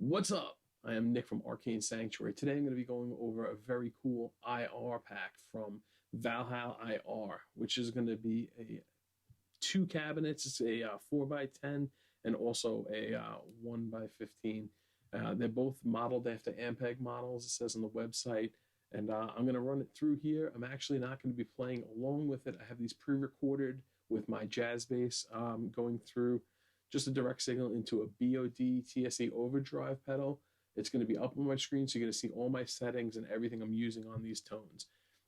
What's up? I am Nick from Arcane Sanctuary. Today I'm going to be going over a very cool IR pack from Valhallir.At, which is going to be two cabinets. It's a 4x10 and also a 1x15. They're both modeled after Ampeg models, it says on the website. And I'm going to run it through here. I'm actually not going to be playing along with it. I have these pre-recorded with my jazz bass going through just a direct signal into a BOD TSE overdrive pedal. It's going to be up on my screen, so you're going to see all my settings and everything I'm using on these tones.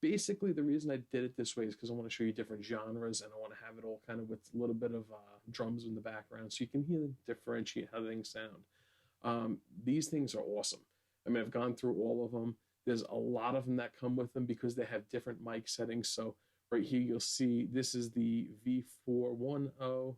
Basically, the reason I did it this way is because I want to show you different genres, and I want to have it all kind of with a little bit of drums in the background, so you can hear and differentiate how things sound. These things are awesome. I mean, I've gone through all of them. There's a lot of them that come with them because they have different mic settings. So right here, you'll see this is the V410,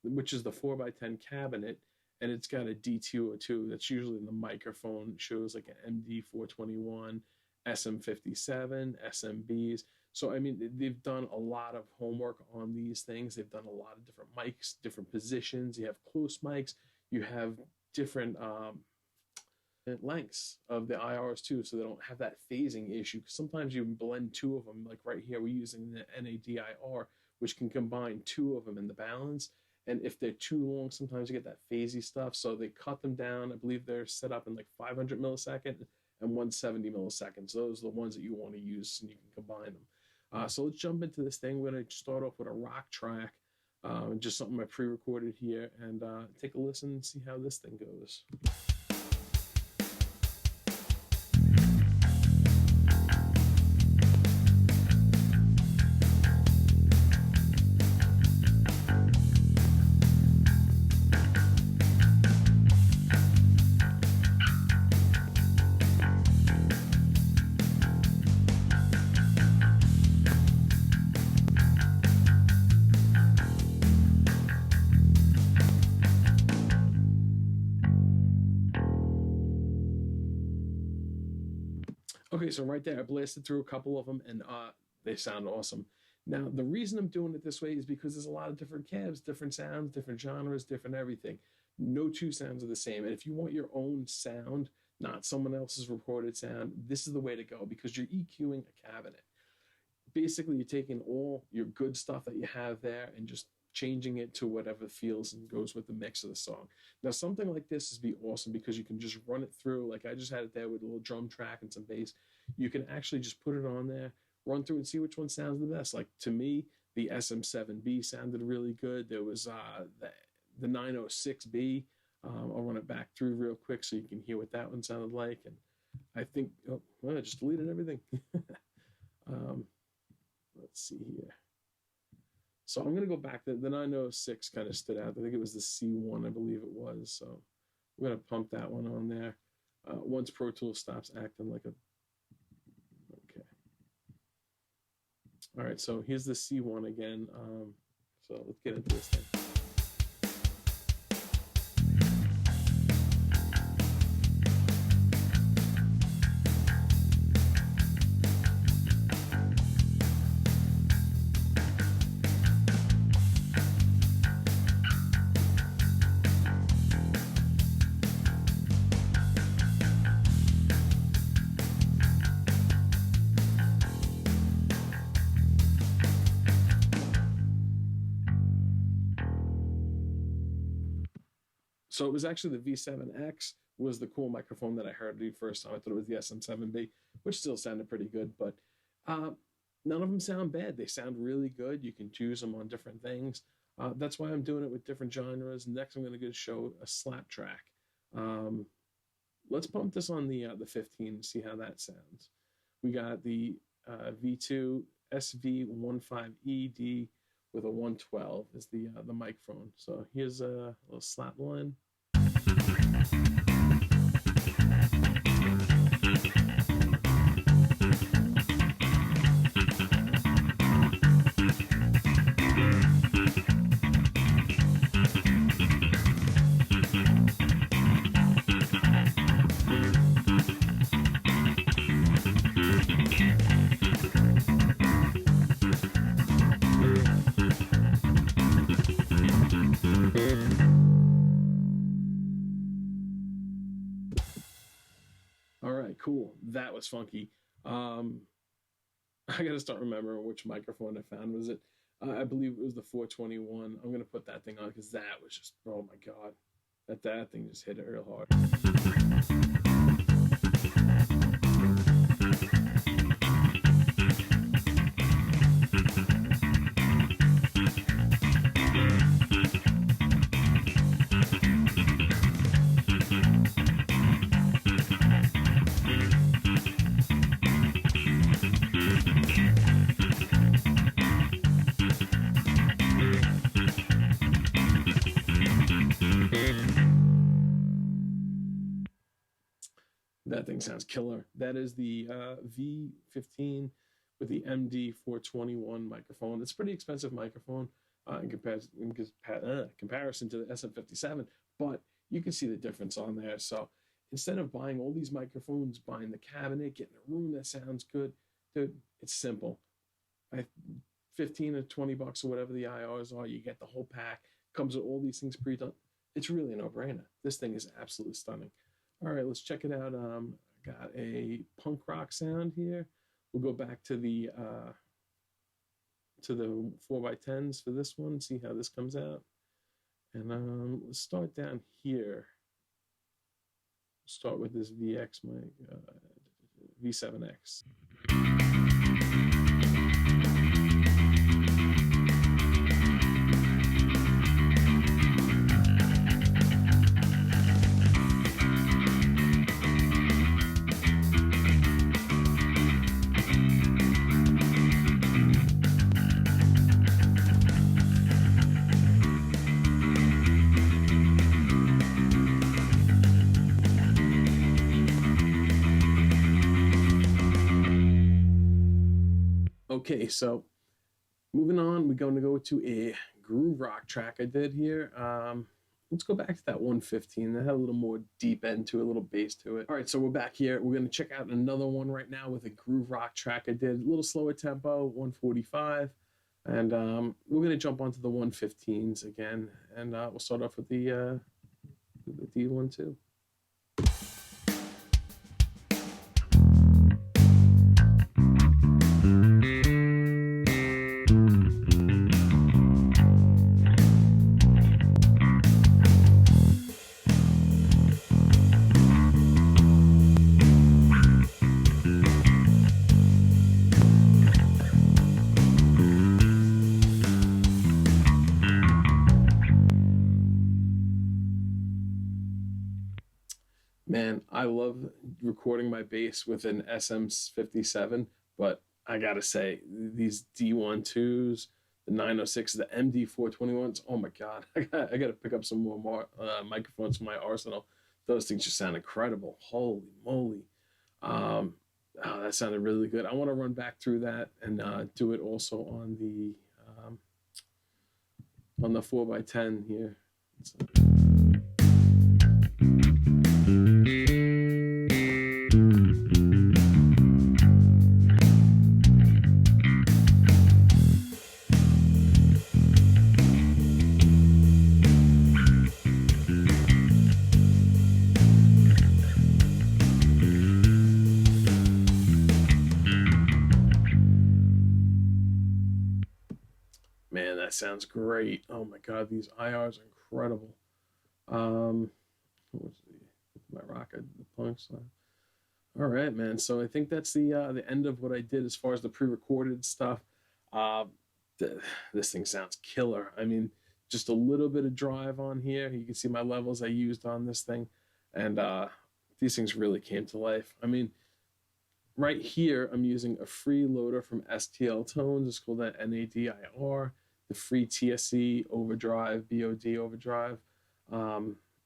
which is the 4x10 cabinet, and it's got a D202. That's usually in the microphone. It shows like an MD421, SM57, SMBs. So, I mean, they've done a lot of homework on these things. They've done a lot of different mics, different positions. You have close mics. You have different lengths of the IRs too, so they don't have that phasing issue. Because sometimes you blend two of them. Like right here, we're using the NADIR, which can combine two of them in the balance. And if they're too long, sometimes you get that phasey stuff. So they cut them down. I believe they're set up in like 500 millisecond and 170 milliseconds. Those are the ones that you want to use, and you can combine them. So let's jump into this thing. We're going to start off with a rock track, just something I pre-recorded here, and take a listen and see how this thing goes. Okay, so right there, I blasted through a couple of them, and they sound awesome. Now, the reason I'm doing it this way is because there's a lot of different cabs, different sounds, different genres, different everything. No two sounds are the same. And if you want your own sound, not someone else's recorded sound, this is the way to go, because you're EQing a cabinet. Basically, you're taking all your good stuff that you have there and just changing it to whatever feels and goes with the mix of the song. Now, something like this is be awesome because you can just run it through. Like I just had it there with a little drum track and some bass. You can actually just put it on there, run through and see which one sounds the best. Like to me, the SM7B sounded really good. There was the 906B. I'll run it back through real quick so you can hear what that one sounded like. And I think, I just deleted everything. Let's see here. So I'm going to go back. The 906 kind of stood out. I think it was the C1, I believe it was. So we're going to pump that one on there. Once Pro Tools stops acting like a... Okay. All right, so here's the C1 again. So let's get into this thing. So it was actually the V7X was the cool microphone that I heard the first time. I thought it was the SM7B, which still sounded pretty good, but none of them sound bad. They sound really good. You can choose them on different things. That's why I'm doing it with different genres. Next, I'm going to show a slap track. Let's pump this on the 15 and see how that sounds. We got the V2 SV15ED with a 112 is the microphone. So here's a little slap line. that was funky. I gotta start remembering which microphone I found. Was it? I believe it was the 421. I'm gonna put that thing on because that was just, oh my god, that thing just hit it real hard. That thing sounds killer. That is the V15 with the MD421 microphone. It's a pretty expensive microphone in comparison to the SM57, but you can see the difference on there. So instead of buying all these microphones, buying the cabinet, getting a room that sounds good, dude, it's simple. 15 or 20 bucks or whatever the IRs are, you get the whole pack. Comes with all these things pre-done. It's really a no-brainer. This thing is absolutely stunning. All right, let's check it out. Got a punk rock sound here. We'll go back to the 4x10s for this one, see how this comes out. And let's start down here. Start with this VX mic, V7X. Okay, so moving on, we're going to go to a groove rock track I did here. Let's go back to that 115. That had a little more deep end to it, a little bass to it. All right, so we're back here. We're going to check out another one right now with a groove rock track I did. A little slower tempo, 145. And we're going to jump onto the 115s again. And we'll start off with the D1 too. Man, I love recording my bass with an SM57, but I gotta say, these D12s, the 906s, the MD421s, oh my god, I gotta pick up some more microphones for my arsenal. Those things just sound incredible. Holy moly. Oh, that sounded really good. I want to run back through that and do it also on the 4x10 here. Man, that sounds great. Oh my god, these IRs are incredible. What's my rocket, the punk slab. All right, man. So I think that's the end of what I did as far as the pre-recorded stuff. This thing sounds killer. I mean, just a little bit of drive on here. You can see my levels I used on this thing, and these things really came to life. I mean, right here, I'm using a free loader from STL Tones. It's called that NADIR, the free TSC overdrive, BOD overdrive,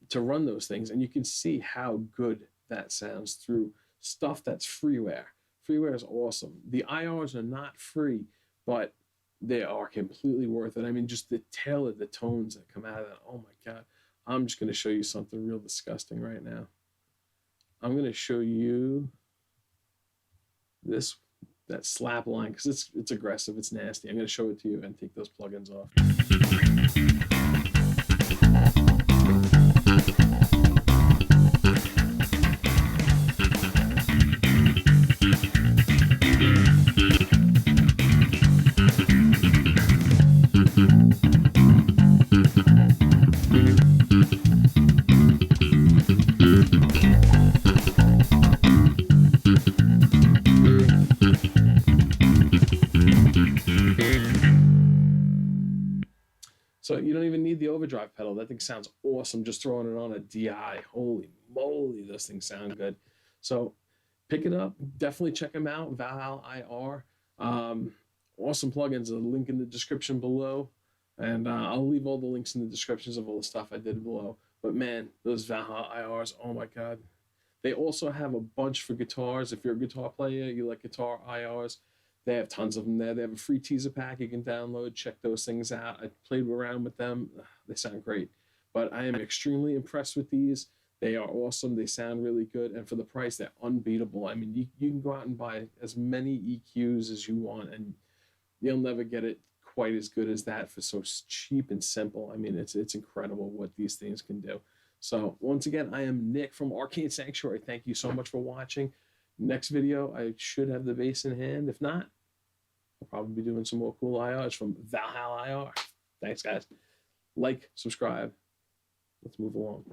to run those things. And you can see how good that sounds through stuff that's freeware. Freeware is awesome. The IRs are not free, but they are completely worth it. I mean, just the tail of the tones that come out of that. Oh my God. I'm just going to show you something real disgusting right now. I'm going to show you that slap line, because it's aggressive, it's nasty. I'm going to show it to you and take those plugins off. So you don't even need the overdrive pedal. That thing sounds awesome just throwing it on a DI. Holy moly, those things sound good. So pick it up. Definitely check them out. Valhallir. Awesome plugins. A link in the description below. And I'll leave all the links in the descriptions of all the stuff I did below. But man, those Valhallirs, oh my God. They also have a bunch for guitars. If you're a guitar player, you like guitar IRs, they have tons of them there. They have a free teaser pack you can download. Check those things out. I played around with them. They sound great. But I am extremely impressed with these. They are awesome. They sound really good. And for the price, they're unbeatable. I mean, you can go out and buy as many EQs as you want, and you'll never get it quite as good as that for so cheap and simple. I mean, it's incredible what these things can do. So once again, I am Nick from Arcane Sanctuary. Thank you so much for watching. Next video, I should have the bass in hand. If not, I'll probably be doing some more cool IRs from Valhallir. Thanks, guys. Like, subscribe. Let's move along.